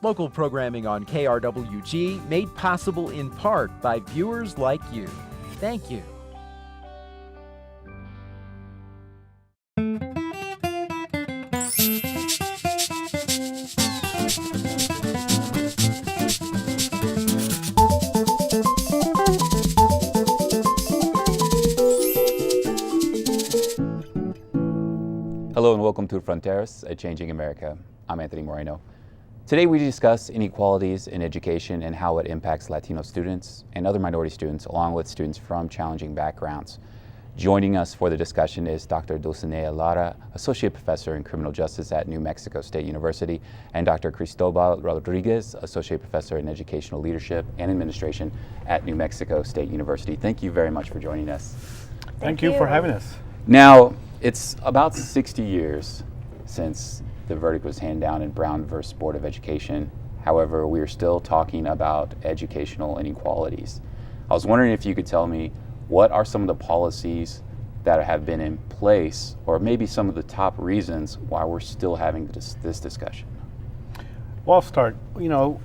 Local programming on KRWG made possible in part by viewers like you. Thank you. Hello and welcome to Fronteras, a Changing America. I'm Anthony Moreno. Today we discuss inequalities in education and how it impacts Latino students and other minority students, along with students from challenging backgrounds. Joining us for the discussion is Dr. Dulcinea Lara, Associate Professor in Criminal Justice at New Mexico State University, and Dr. Cristóbal Rodríguez, Associate Professor in Educational Leadership and Administration at New Mexico State University. Thank you very much for joining us. Thank you for having us. Now, it's about 60 years since the verdict was handed down in Brown versus Board of Education. However, we are still talking about educational inequalities. I was wondering if you could tell me what are some of the policies that have been in place, or maybe some of the top reasons why we're still having this discussion. Well, I'll start. You know,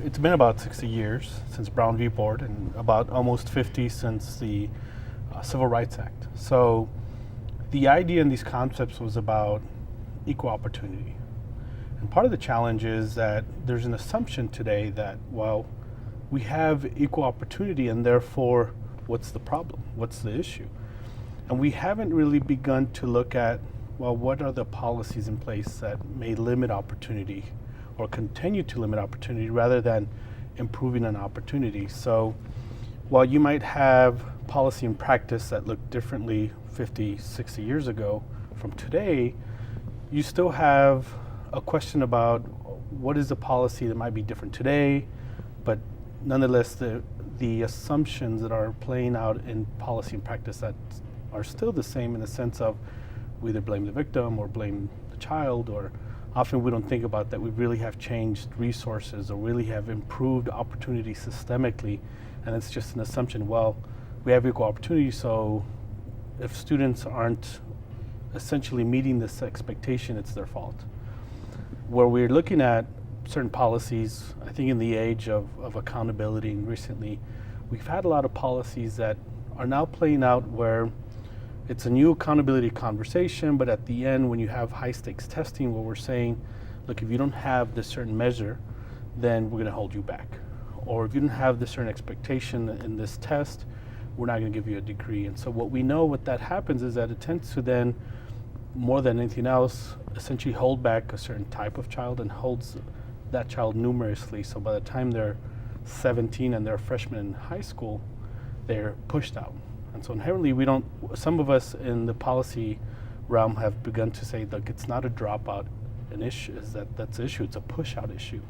it's been about 60 years since Brown v. Board and about almost 50 since the Civil Rights Act. So the idea in these concepts was about equal opportunity. And part of the challenge is that there's an assumption today that, well, we have equal opportunity and therefore what's the problem? What's the issue? And we haven't really begun to look at, well, what are the policies in place that may limit opportunity or continue to limit opportunity rather than improving an opportunity. So while you might have policy and practice that look differently 50, 60 years ago from today, you still have a question about what is the policy that might be different today, but nonetheless the assumptions that are playing out in policy and practice that are still the same in the sense of we either blame the victim or blame the child, or often we don't think about that we really have changed resources or really have improved opportunity systemically, and it's just an assumption, well, we have equal opportunity, so if students aren't essentially meeting this expectation, it's their fault. Where we're looking at certain policies, I think in the age of accountability, and recently we've had a lot of policies that are now playing out where it's a new accountability conversation, but at the end when you have high stakes testing where we're saying, look, if you don't have this certain measure, then we're going to hold you back. Or if you don't have this certain expectation in this test, we're not going to give you a degree. And so what we know what that happens is that it tends to then, more than anything else, essentially hold back a certain type of child and holds that child numerously. So by the time they're 17 and they're freshmen in high school, they're pushed out. And so inherently some of us in the policy realm have begun to say, look, it's not a dropout an issue, that's the issue, it's a push out issue.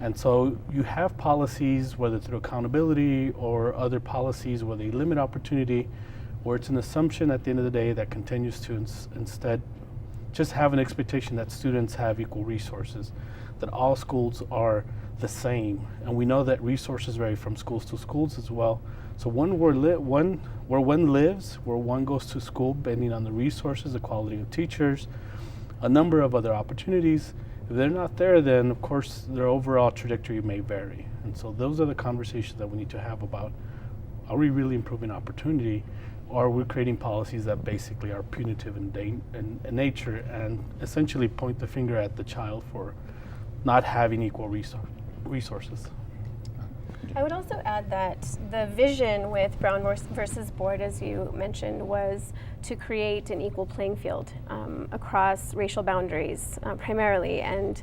And so you have policies, whether through accountability or other policies where they limit opportunity, where it's an assumption at the end of the day that continues to instead just have an expectation that students have equal resources, that all schools are the same. And we know that resources vary from schools to schools as well. So where one lives, where one goes to school, depending on the resources, the quality of teachers, a number of other opportunities. If they're not there, then of course their overall trajectory may vary. And so those are the conversations that we need to have about, are we really improving opportunity, or are we creating policies that basically are punitive in nature and essentially point the finger at the child for not having equal resources? I would also add that the vision with Brown versus Board, as you mentioned, was to create an equal playing field across racial boundaries primarily. And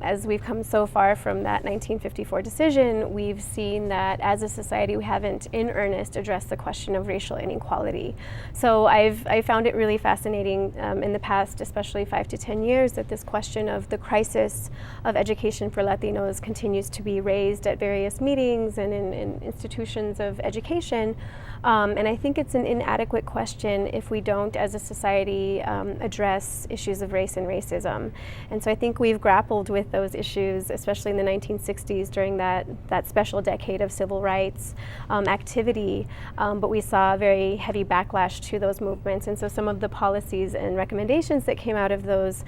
as we've come so far from that 1954 decision, we've seen that as a society we haven't in earnest addressed the question of racial inequality. So I found it really fascinating in the past, especially 5 to 10 years, that this question of the crisis of education for Latinos continues to be raised at various various meetings and in institutions of education. And I think it's an inadequate question if we don't, as a society, address issues of race and racism. And so I think we've grappled with those issues, especially in the 1960s during that special decade of civil rights activity. But we saw a very heavy backlash to those movements. And so some of the policies and recommendations that came out of those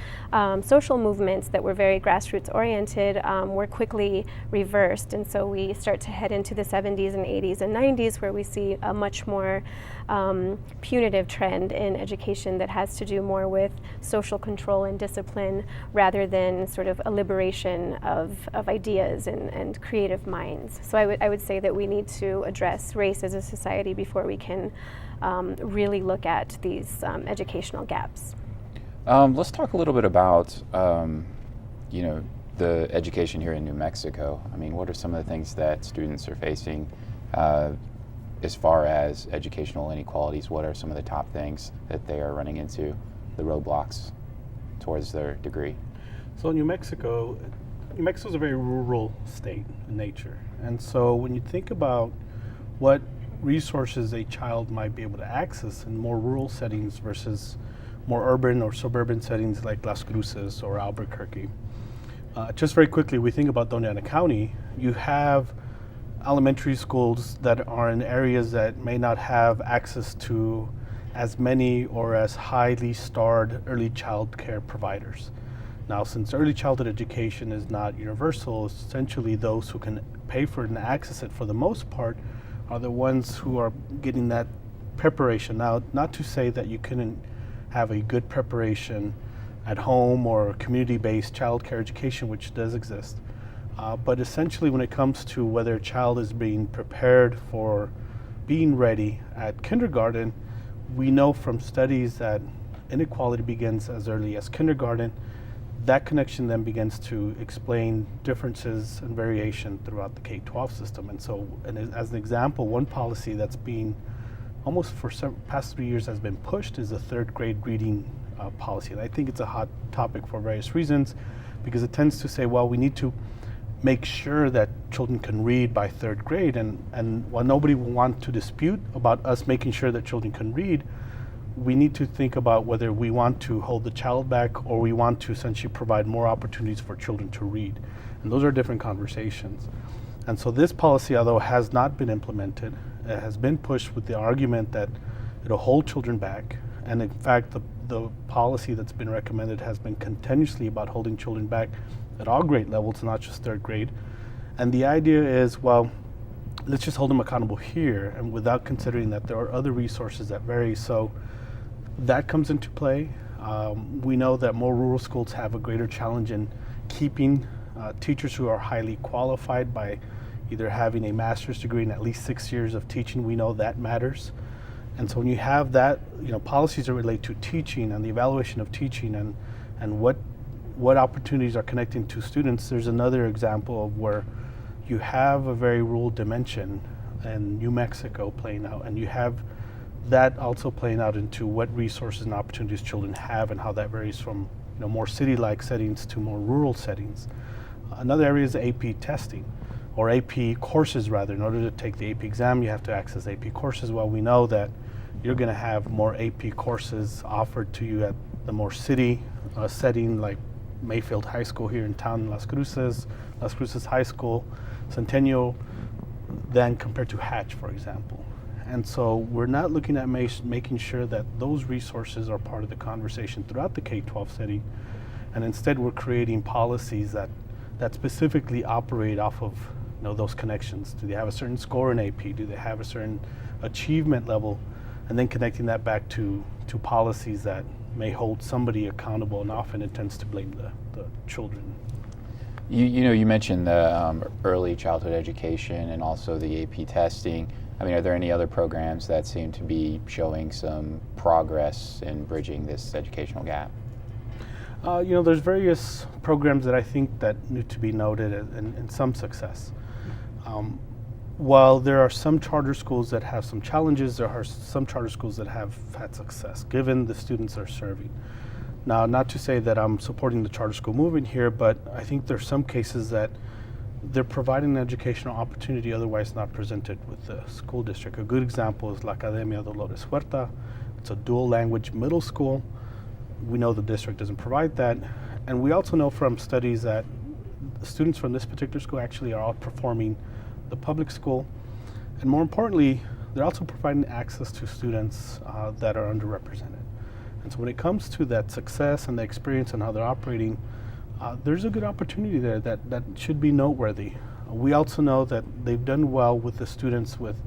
social movements that were very grassroots oriented were quickly reversed. And so we start to head into the 70s and 80s and 90s where we see a much more punitive trend in education that has to do more with social control and discipline rather than sort of a liberation of ideas and creative minds. So I would say that we need to address race as a society before we can really look at these educational gaps. Let's talk a little bit about the education here in New Mexico. I mean, what are some of the things that students are facing as far as educational inequalities? What are some of the top things that they are running into, the roadblocks towards their degree? So New Mexico is a very rural state in nature. And so when you think about what resources a child might be able to access in more rural settings versus more urban or suburban settings like Las Cruces or Albuquerque, just very quickly, we think about Doña Ana County, you have elementary schools that are in areas that may not have access to as many or as highly starred early child care providers. Now, since early childhood education is not universal, essentially those who can pay for it and access it for the most part are the ones who are getting that preparation. Now, not to say that you couldn't have a good preparation at home or community-based child care education, which does exist. But essentially when it comes to whether a child is being prepared for being ready at kindergarten, we know from studies that inequality begins as early as kindergarten. That connection then begins to explain differences and variation throughout the K-12 system. And so, as an example, one policy that's been almost for past 3 years has been pushed is the third grade reading policy. And I think it's a hot topic for various reasons, because it tends to say, well, we need to make sure that children can read by third grade. And while nobody will want to dispute about us making sure that children can read, we need to think about whether we want to hold the child back or we want to essentially provide more opportunities for children to read. And those are different conversations. And so this policy, although has not been implemented, it has been pushed with the argument that it'll hold children back. And in fact, the policy that's been recommended has been continuously about holding children back at all grade levels, not just third grade. And the idea is, well, let's just hold them accountable here, and without considering that there are other resources that vary. So that comes into play. We know that more rural schools have a greater challenge in keeping teachers who are highly qualified by either having a master's degree and at least 6 years of teaching. We know that matters. And so when you have that, policies that relate to teaching and the evaluation of teaching and what opportunities are connecting to students, there's another example of where you have a very rural dimension in New Mexico playing out, and you have that also playing out into what resources and opportunities children have and how that varies from more city-like settings to more rural settings. Another area is AP testing, or AP courses rather. In order to take the AP exam, you have to access AP courses. Well, we know that you're going to have more AP courses offered to you at the more city setting, like Mayfield High School here in town in Las Cruces High School, Centennial, than compared to Hatch, for example. And so we're not looking at making sure that those resources are part of the conversation throughout the K-12 setting, and instead we're creating policies that specifically operate off of those connections. Do they have a certain score in AP? Do they have a certain achievement level? And then connecting that back to policies that may hold somebody accountable, and often it tends to blame the children. You mentioned the early childhood education and also the AP testing. I mean, are there any other programs that seem to be showing some progress in bridging this educational gap? There's various programs that I think that need to be noted and some success. While there are some charter schools that have some challenges, there are some charter schools that have had success, given the students they're serving. Now, not to say that I'm supporting the charter school movement here, but I think there's some cases that they're providing an educational opportunity otherwise not presented with the school district. A good example is La Academia Dolores Huerta. It's a dual language middle school. We know the district doesn't provide that. And we also know from studies that students from this particular school actually are outperforming the public school. And more importantly, they're also providing access to students that are underrepresented. And so when it comes to that success and the experience and how they're operating, there's a good opportunity there that should be noteworthy. We also know that they've done well with the students with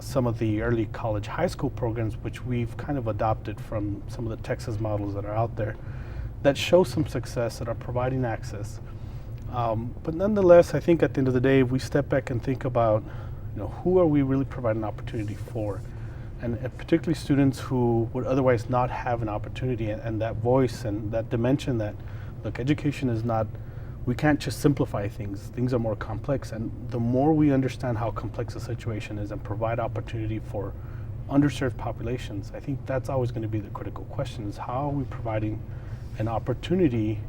some of the early college high school programs, which we've kind of adopted from some of the Texas models that are out there that show some success, that are providing access. But nonetheless, I think at the end of the day, if we step back and think about, who are we really providing opportunity for? And particularly students who would otherwise not have an opportunity, and that voice and that dimension that, look, education is not, we can't just simplify things. Things are more complex, and the more we understand how complex the situation is and provide opportunity for underserved populations, I think that's always going to be the critical question, is how are we providing an opportunity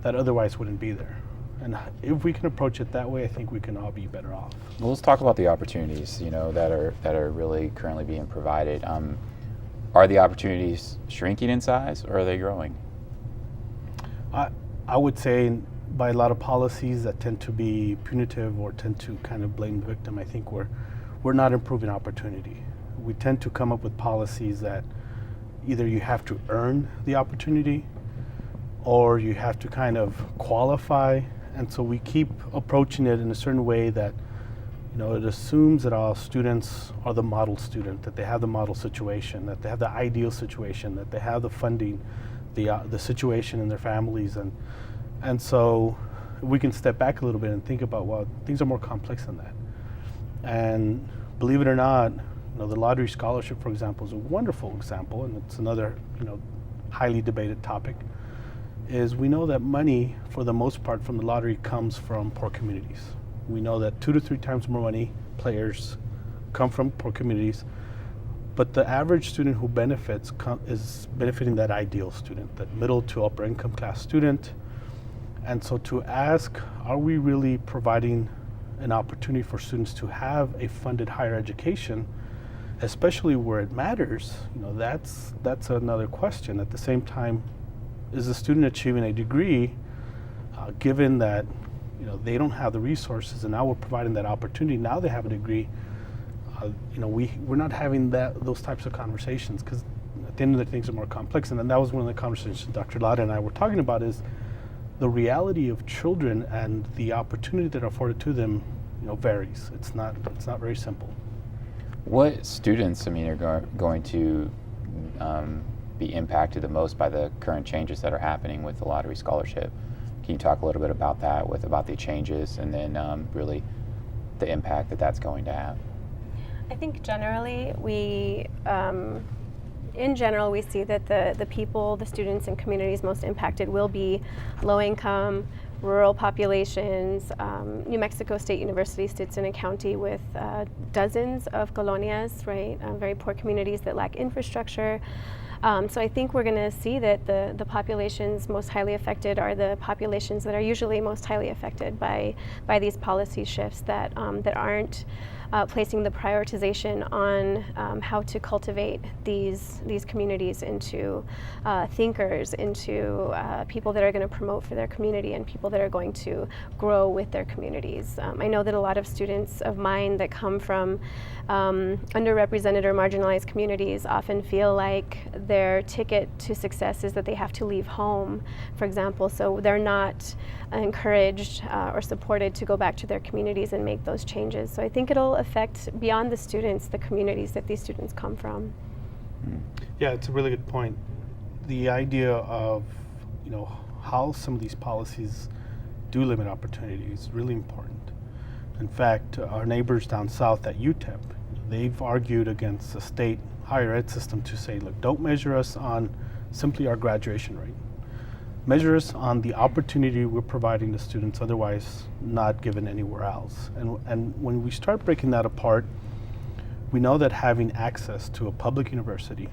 that otherwise wouldn't be there? And if we can approach it that way, I think we can all be better off. Well, let's talk about the opportunities, that are really currently being provided. Are the opportunities shrinking in size, or are they growing? I would say by a lot of policies that tend to be punitive or tend to kind of blame the victim, I think we're not improving opportunity. We tend to come up with policies that either you have to earn the opportunity or you have to kind of qualify. And so we keep approaching it in a certain way that, it assumes that all students are the model student, that they have the model situation, that they have the ideal situation, that they have the funding, the situation in their families. And so we can step back a little bit and think about, well, things are more complex than that. And believe it or not, the lottery scholarship, for example, is a wonderful example, and it's another, highly debated topic, is we know that money, for the most part, from the lottery comes from poor communities. We know that 2 to 3 times more money players come from poor communities, but the average student who benefits is benefiting that ideal student, that middle to upper income class student. And so to ask, are we really providing an opportunity for students to have a funded higher education, especially where it matters, that's another question. At the same time, is the student achieving a degree, given that they don't have the resources, and now we're providing that opportunity, now they have a degree. We're not having those types of conversations, because at the end of the day, things are more complex. And then that was one of the conversations Dr. Lara and I were talking about, is the reality of children and the opportunity that are afforded to them, varies. It's not very simple. What students, are going to be impacted the most by the current changes that are happening with the lottery scholarship? Can you talk a little bit about that, about the changes, and then really the impact that that's going to have? I think generally we see that the people, the students and communities most impacted will be low-income, rural populations. New Mexico State University sits in a county with dozens of colonias, right? Very poor communities that lack infrastructure. So I think we're going to see that the populations most highly affected are the populations that are usually most highly affected by these policy shifts that aren't placing the prioritization on how to cultivate these communities into thinkers, into people that are going to promote for their community and people that are going to grow with their communities. I know that a lot of students of mine that come from underrepresented or marginalized communities often feel like their ticket to success is that they have to leave home, for example, so they're not encouraged or supported to go back to their communities and make those changes. So I think it'll affect, beyond the students, the communities that these students come from. Yeah, it's a really good point. The idea of, how some of these policies do limit opportunity is really important. In fact, our neighbors down south at UTEP, they've argued against the state higher ed system to say, look, don't measure us on simply our graduation rate. Measure us on the opportunity we're providing to students otherwise not given anywhere else. And when we start breaking that apart, we know that having access to a public university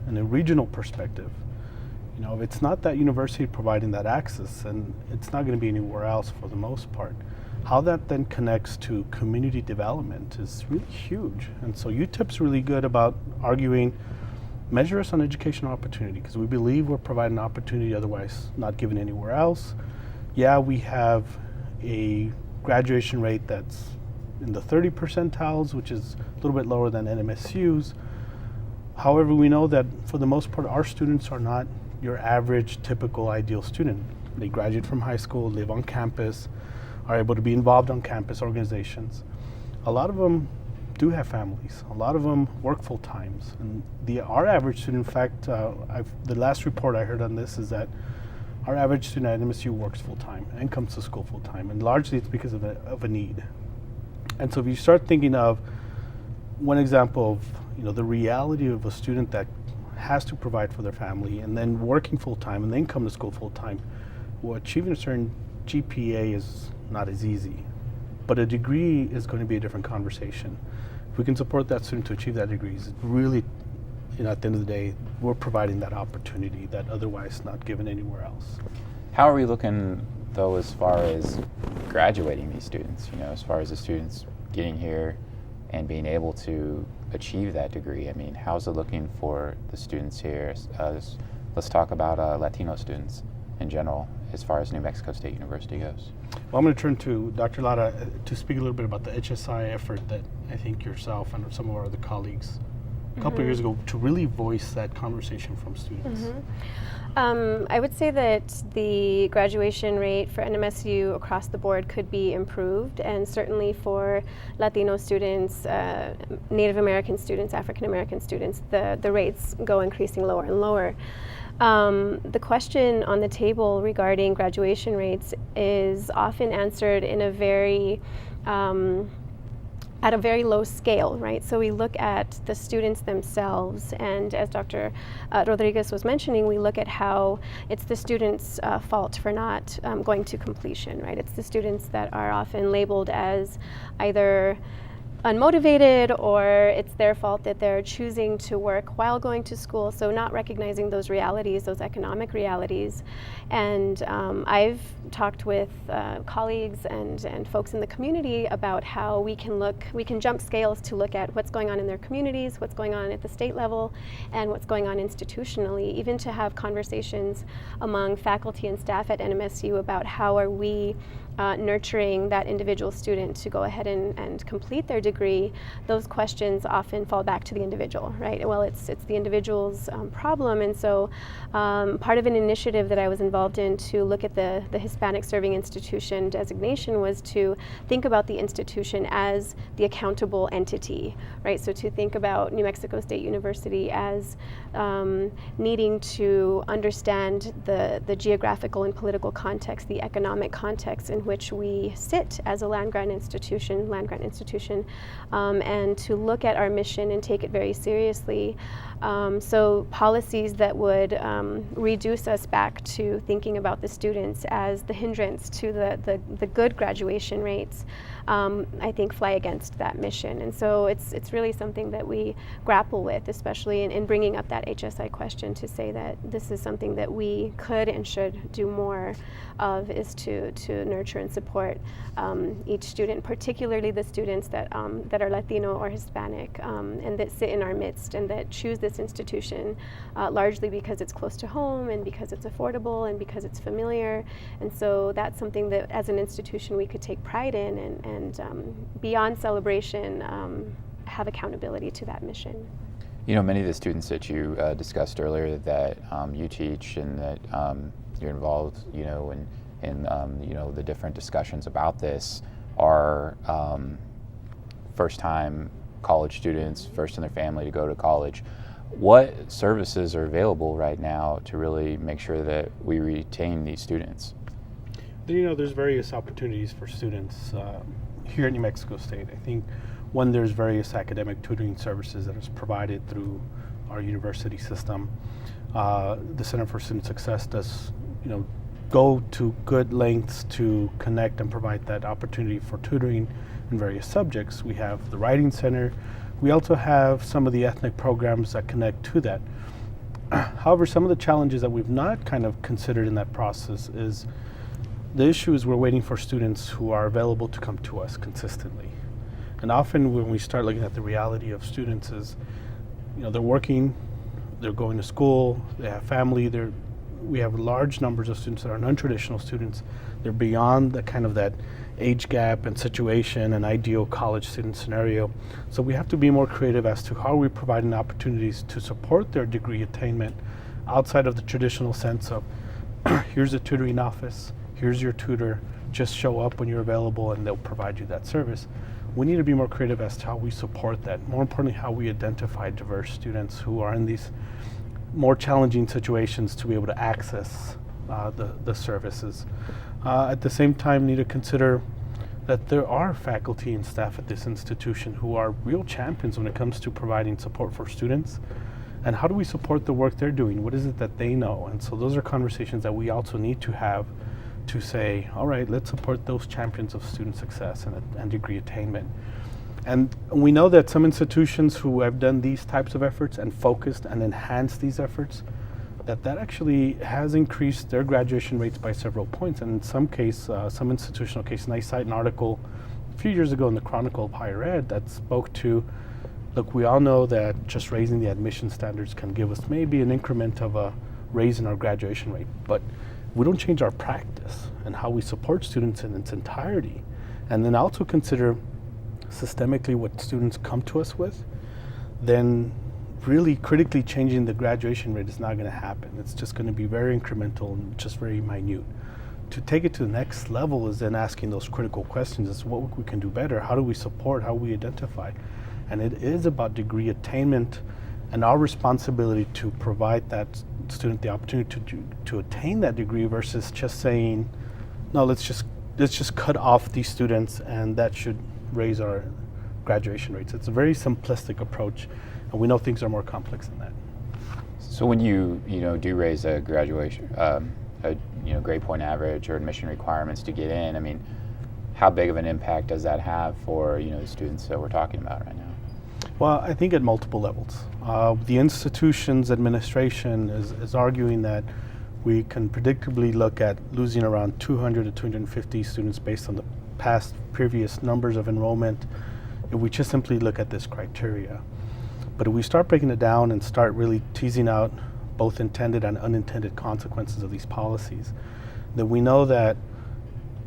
and a regional perspective, if it's not that university providing that access, and it's not going to be anywhere else for the most part. How that then connects to community development is really huge. And so UTEP's really good about arguing, measure us on educational opportunity, because we believe we're providing opportunity otherwise not given anywhere else. Yeah, we have a graduation rate that's in the 30 percentiles, which is a little bit lower than NMSU's. However, we know that for the most part, our students are not your average, typical, ideal student. They graduate from high school, live on campus, are able to be involved on campus organizations. A lot of them do have families. A lot of them work full times. And our average student, in fact, the last report I heard on this is that our average student at NMSU works full time and comes to school full time. And largely it's because of a need. And so if you start thinking of one example of the reality of a student that has to provide for their family and then working full time and then come to school full time, well, achieving a certain GPA is not as easy, but a degree is going to be a different conversation. If we can support that student to achieve that degree, it's really, at the end of the day, we're providing that opportunity that otherwise not given anywhere else. How are we looking, though, as far as graduating these students? As far as the students getting here and being able to achieve that degree? I mean, how's it looking for the students here? Let's talk about Latino students in general, as far as New Mexico State University goes. Well, I'm going to turn to Dr. Lara to speak a little bit about the HSI effort that I think yourself and some of our other colleagues a couple of years ago to really voice that conversation from students. I would say that the graduation rate for NMSU across the board could be improved, and certainly for Latino students, Native American students, African American students, the rates go increasing lower and lower. The question on the table regarding graduation rates is often answered in at a very low scale, right? So we look at the students themselves, and as Dr. Rodriguez was mentioning, we look at how it's the students' fault for not going to completion, right? It's the students that are often labeled as either unmotivated, or it's their fault that they're choosing to work while going to school, so not recognizing those realities, those economic realities. And I've talked with colleagues and folks in the community about how we can jump scales to look at what's going on in their communities, what's going on at the state level, and what's going on institutionally, even to have conversations among faculty and staff at NMSU about how are we nurturing that individual student to go ahead and complete their degree. Those questions often fall back to the individual, right? Well, it's the individual's problem, and so part of an initiative that I was involved in to look at the Hispanic Serving Institution designation was to think about the institution as the accountable entity, right? So to think about New Mexico State University as needing to understand the geographical and political context, the economic context in which we sit as a land-grant institution, and to look at our mission and take it very seriously. So policies that would reduce us back to thinking about the students as the hindrance to the good graduation rates, I think fly against that mission. And so it's really something that we grapple with, especially in bringing up that HSI question, to say that this is something that we could and should do more of, is to nurture and support each student, particularly the students that are Latino or Hispanic, and that sit in our midst and that choose this institution largely because it's close to home and because it's affordable and because it's familiar. And so that's something that as an institution we could take pride in and beyond celebration have accountability to that mission. Many of the students that you discussed earlier that you teach and that you're involved, in the different discussions about this are first-time college students, first in their family to go to college. What services are available right now to really make sure that we retain these students? There's various opportunities for students here at New Mexico State. I think there's various academic tutoring services that is provided through our university system. The Center for Student Success does, go to good lengths to connect and provide that opportunity for tutoring in various subjects. We have the Writing Center. We also have some of the ethnic programs that connect to that. However, some of the challenges that we've not kind of considered in that process is The issue is we're waiting for students who are available to come to us consistently. And often when we start looking at the reality of students is, they're working, they're going to school, they have family, we have large numbers of students that are non-traditional students. They're beyond that age gap and situation and ideal college student scenario. So we have to be more creative as to how we providing opportunities to support their degree attainment outside of the traditional sense of here's a tutoring office, here's your tutor, just show up when you're available and they'll provide you that service. We need to be more creative as to how we support that. More importantly, how we identify diverse students who are in these more challenging situations to be able to access the services. At the same time, need to consider that there are faculty and staff at this institution who are real champions when it comes to providing support for students. And how do we support the work they're doing? What is it that they know? And so those are conversations that we also need to have to say, all right, let's support those champions of student success and degree attainment. And we know that some institutions who have done these types of efforts and focused and enhanced these efforts, that actually has increased their graduation rates by several points. And in some case, some institutional case, and I cite an article a few years ago in the Chronicle of Higher Ed that spoke to, look, we all know that just raising the admission standards can give us maybe an increment of a raise in our graduation rate, but we don't change our practice and how we support students in its entirety. And then also consider systemically what students come to us with, then really critically changing the graduation rate is not going to happen. It's just going to be very incremental and just very minute. To take it to the next level is then asking those critical questions: is what we can do better, how do we support, how we identify. And it is about degree attainment and our responsibility to provide that student the opportunity to attain that degree versus just saying, no, let's just cut off these students and that should raise our graduation rates. It's a very simplistic approach, and we know things are more complex than that. So when you do raise a graduation, grade point average or admission requirements to get in, I mean, how big of an impact does that have for the students that we're talking about right now? Well, I think at multiple levels. The institution's administration is arguing that we can predictably look at losing around 200 to 250 students based on the previous numbers of enrollment if we just simply look at this criteria. But if we start breaking it down and start really teasing out both intended and unintended consequences of these policies, then we know that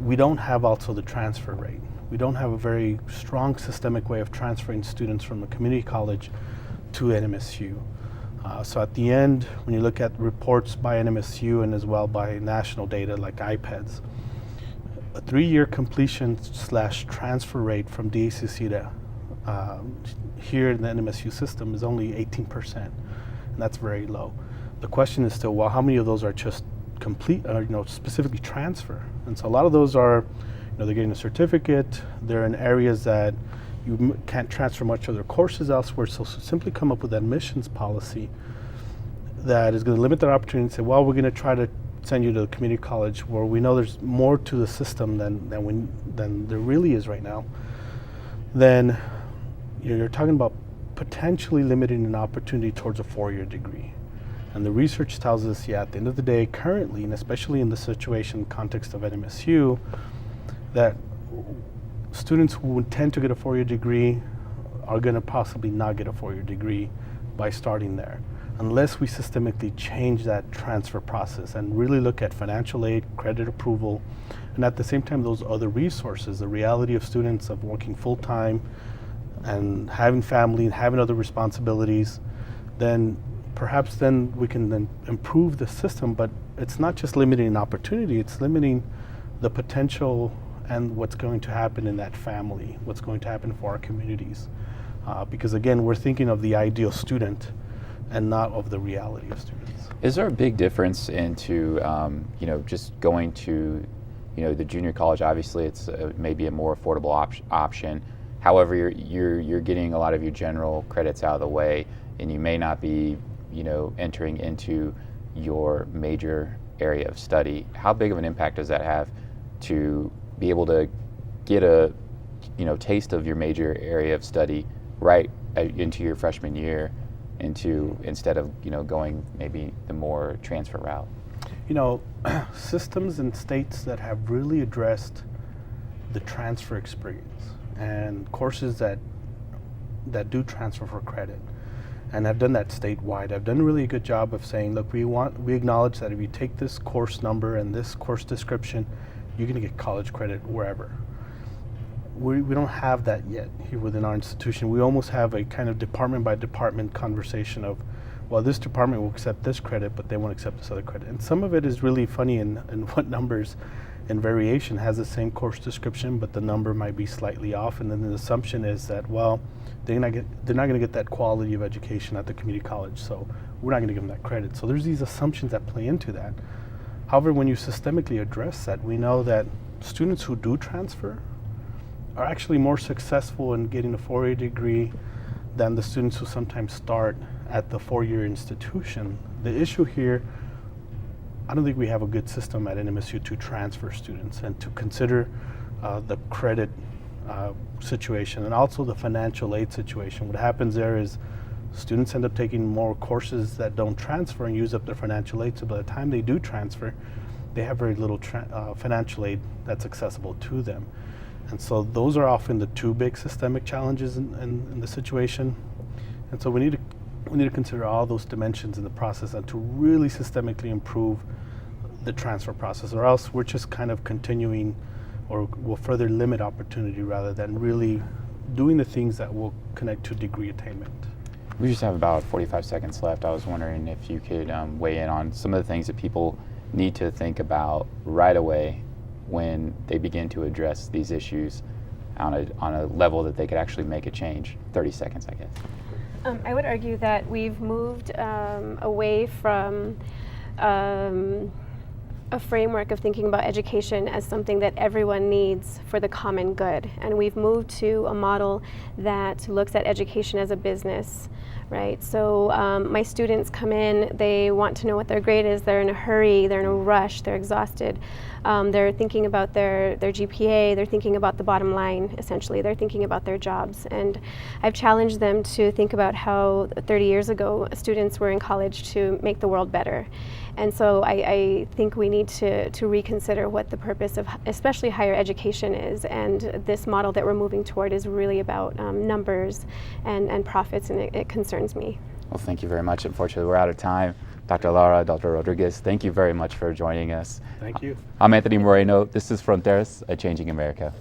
we don't have also the transfer rate. We don't have a very strong systemic way of transferring students from a community college to NMSU. So at the end, when you look at reports by NMSU and as well by national data like IPEDS, a 3-year completion / transfer rate from DACC to here in the NMSU system is only 18%, and that's very low. The question is still, well, how many of those are just complete, specifically transfer? And so a lot of those are, they're getting a certificate, they're in areas that you can't transfer much of their courses elsewhere, so simply come up with an admissions policy that is going to limit their opportunity and say, well, we're going to try to send you to the community college where we know there's more to the system than there really is right now. Then you're talking about potentially limiting an opportunity towards a 4-year degree. And the research tells us, at the end of the day, currently, and especially in the situation context of NMSU, that students who intend to get a 4-year degree are going to possibly not get a 4-year degree by starting there, unless we systemically change that transfer process and really look at financial aid, credit approval, and at the same time those other resources, the reality of students of working full-time and having family and having other responsibilities, then perhaps then we can then improve the system. But it's not just limiting an opportunity, it's limiting the potential and what's going to happen in that family, what's going to happen for our communities. Because again, we're thinking of the ideal student and not of the reality of students. Is there a big difference into, just going to, the junior college? Obviously, it's maybe a more affordable option. However, you're getting a lot of your general credits out of the way, and you may not be, entering into your major area of study. How big of an impact does that have to be able to get a, taste of your major area of study right into your freshman year, instead of going maybe the more transfer route? You know, systems and states that have really addressed the transfer experience and courses that do transfer for credit, and have done that statewide. I've done a really good job of saying, look, we acknowledge that if you take this course number and this course description, you're going to get college credit wherever. We don't have that yet here within our institution. We almost have a kind of department by department conversation of, well, this department will accept this credit, but they won't accept this other credit. And some of it is really funny in what numbers and variation has the same course description, but the number might be slightly off. And then the assumption is that, well, they're not going to get that quality of education at the community college, so we're not going to give them that credit. So there's these assumptions that play into that. However, when you systemically address that, we know that students who do transfer are actually more successful in getting a 4-year degree than the students who sometimes start at the 4-year institution. The issue here, I don't think we have a good system at NMSU to transfer students and to consider the credit situation and also the financial aid situation. What happens there is students end up taking more courses that don't transfer and use up their financial aid, so by the time they do transfer, they have very little financial aid that's accessible to them. And so those are often the two big systemic challenges in the situation. And so we need to consider all those dimensions in the process and to really systemically improve the transfer process, or else we're just kind of continuing or will further limit opportunity rather than really doing the things that will connect to degree attainment. We just have about 45 seconds left. I was wondering if you could weigh in on some of the things that people need to think about right away when they begin to address these issues on a level that they could actually make a change. 30 seconds, I guess. I would argue that we've moved away from a framework of thinking about education as something that everyone needs for the common good. And we've moved to a model that looks at education as a business, right? So my students come in, they want to know what their grade is, they're in a hurry, they're in a rush, they're exhausted. They're thinking about their GPA, they're thinking about the bottom line, essentially. They're thinking about their jobs. And I've challenged them to think about how 30 years ago students were in college to make the world better. And so I think we need to reconsider what the purpose of especially higher education is, and this model that we're moving toward is really about numbers and profits, and it concerns me. Well, thank you very much. Unfortunately, we're out of time. Dr. Lara, Dr. Rodriguez, thank you very much for joining us. Thank you. I'm Anthony Moreno. This is Fronteras, A Changing America.